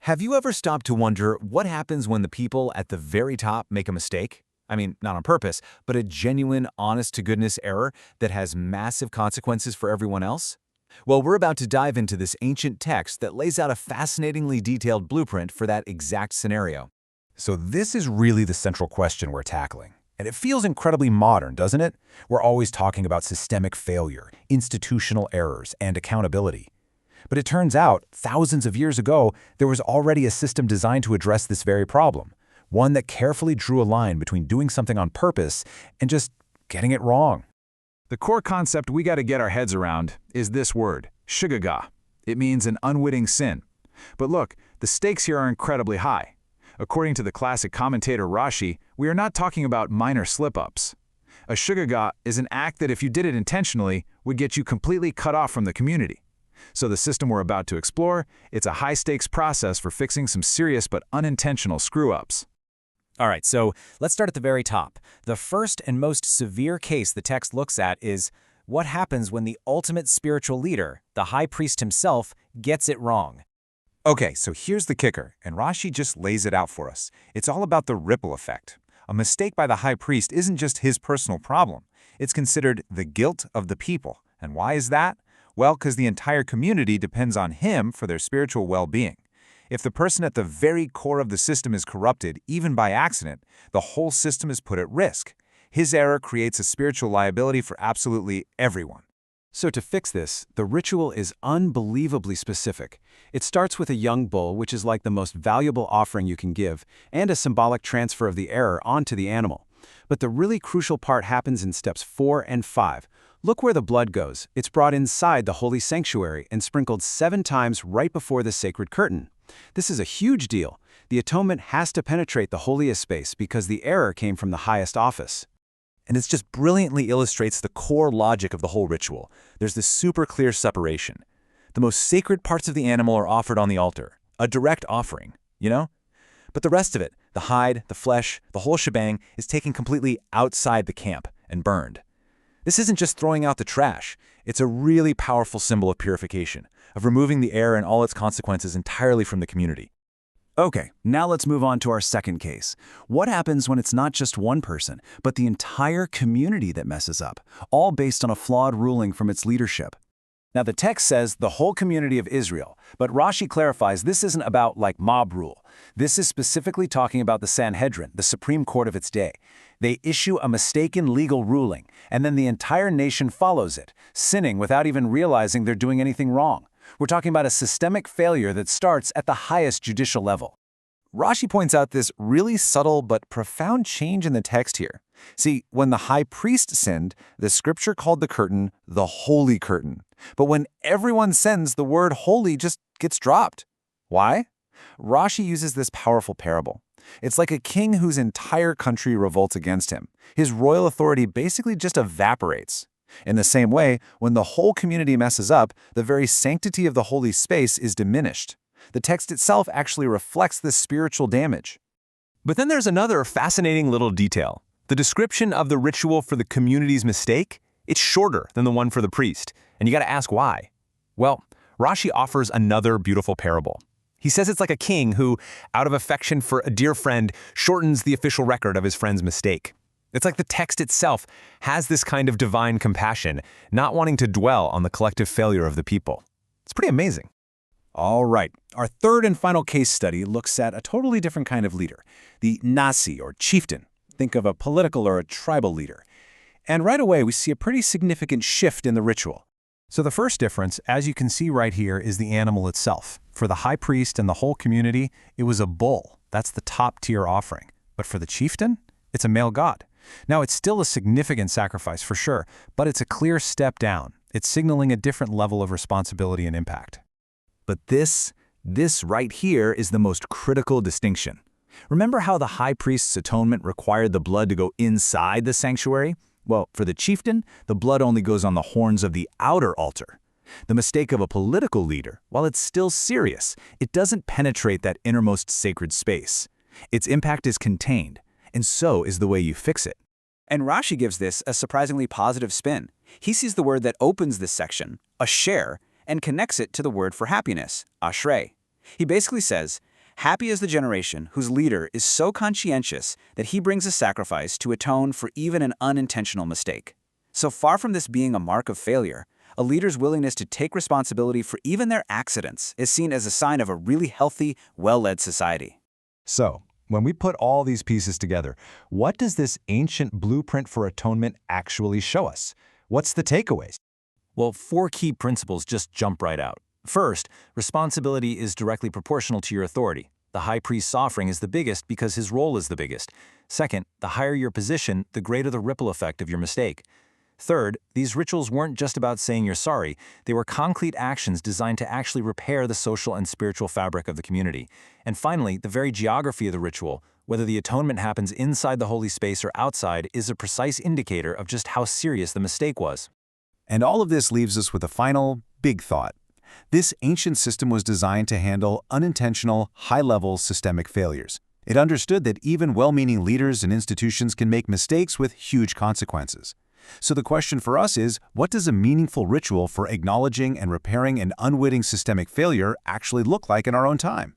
Have you ever stopped to wonder what happens when the people at the very top make a mistake? I mean, not on purpose, but a genuine, honest-to-goodness error that has massive consequences for everyone else? Well, we're about to dive into this ancient text that lays out a fascinatingly detailed blueprint for that exact scenario. So this is really the central question we're tackling. And it feels incredibly modern, doesn't it? We're always talking about systemic failure, institutional errors, and accountability. But it turns out, thousands of years ago, there was already a system designed to address this very problem, one that carefully drew a line between doing something on purpose and just getting it wrong. The core concept we got to get our heads around is this word, shugaga. It means an unwitting sin. But look, the stakes here are incredibly high. According to the classic commentator Rashi, we are not talking about minor slip-ups. A shugaga is an act that, if you did it intentionally, would get you completely cut off from the community. So the system we're about to explore, it's a high-stakes process for fixing some serious but unintentional screw-ups. All right, so let's start at the very top. The first and most severe case the text looks at is what happens when the ultimate spiritual leader, the high priest himself, gets it wrong. Okay, so here's the kicker, and Rashi just lays it out for us. It's all about the ripple effect. A mistake by the high priest isn't just his personal problem. It's considered the guilt of the people. And why is that? Well, because the entire community depends on him for their spiritual well-being. If the person at the very core of the system is corrupted, even by accident, the whole system is put at risk. His error creates a spiritual liability for absolutely everyone. So to fix this, the ritual is unbelievably specific. It starts with a young bull, which is like the most valuable offering you can give, and a symbolic transfer of the error onto the animal. But the really crucial part happens in steps 4 and 5. Look where the blood goes. It's brought inside the holy sanctuary and sprinkled 7 times right before the sacred curtain. This is a huge deal. The atonement has to penetrate the holiest space because the error came from the highest office. And it just brilliantly illustrates the core logic of the whole ritual. There's this super clear separation. The most sacred parts of the animal are offered on the altar, a direct offering, you know? But the rest of it, the hide, the flesh, the whole shebang, is taken completely outside the camp and burned. This isn't just throwing out the trash. It's a really powerful symbol of purification, of removing the error and all its consequences entirely from the community. Okay, now let's move on to our second case. What happens when it's not just one person, but the entire community that messes up, all based on a flawed ruling from its leadership? Now the text says the whole community of Israel, but Rashi clarifies this isn't about like mob rule. This is specifically talking about the Sanhedrin, the supreme court of its day. They issue a mistaken legal ruling, and then the entire nation follows it, sinning without even realizing they're doing anything wrong. We're talking about a systemic failure that starts at the highest judicial level. Rashi points out this really subtle but profound change in the text here. See, when the high priest sinned, the scripture called the curtain the holy curtain. But when everyone sins, the word holy just gets dropped. Why? Rashi uses this powerful parable. It's like a king whose entire country revolts against him. His royal authority basically just evaporates. In the same way, when the whole community messes up, the very sanctity of the holy space is diminished. The text itself actually reflects this spiritual damage. But then there's another fascinating little detail. The description of the ritual for the community's mistake, it's shorter than the one for the priest. And you got to ask why. Well, Rashi offers another beautiful parable. He says it's like a king who, out of affection for a dear friend, shortens the official record of his friend's mistake. It's like the text itself has this kind of divine compassion, not wanting to dwell on the collective failure of the people. It's pretty amazing. All right, our third and final case study looks at a totally different kind of leader, the Nasi or chieftain. Think of a political or a tribal leader. And right away, we see a pretty significant shift in the ritual. So the first difference, as you can see right here, is the animal itself. For the high priest and the whole community, it was a bull. That's the top-tier offering. But for the chieftain, it's a male god. Now, it's still a significant sacrifice for sure, but it's a clear step down. It's signaling a different level of responsibility and impact. But this right here is the most critical distinction. Remember how the high priest's atonement required the blood to go inside the sanctuary? Well, for the chieftain, the blood only goes on the horns of the outer altar. The mistake of a political leader, while it's still serious, it doesn't penetrate that innermost sacred space. Its impact is contained, and so is the way you fix it. And Rashi gives this a surprisingly positive spin. He sees the word that opens this section, asher, and connects it to the word for happiness, ashrei. He basically says, Happy is the generation whose leader is so conscientious that he brings a sacrifice to atone for even an unintentional mistake. So far from this being a mark of failure, a leader's willingness to take responsibility for even their accidents is seen as a sign of a really healthy, well-led society. So, when we put all these pieces together, what does this ancient blueprint for atonement actually show us? What's the takeaways? Well, 4 key principles just jump right out. First, responsibility is directly proportional to your authority. The high priest's offering is the biggest because his role is the biggest. Second, the higher your position, the greater the ripple effect of your mistake. Third, these rituals weren't just about saying you're sorry. They were concrete actions designed to actually repair the social and spiritual fabric of the community. And finally, the very geography of the ritual, whether the atonement happens inside the holy space or outside, is a precise indicator of just how serious the mistake was. And all of this leaves us with a final, big thought. This ancient system was designed to handle unintentional, high-level systemic failures. It understood that even well-meaning leaders and institutions can make mistakes with huge consequences. So the question for us is, what does a meaningful ritual for acknowledging and repairing an unwitting systemic failure actually look like in our own time?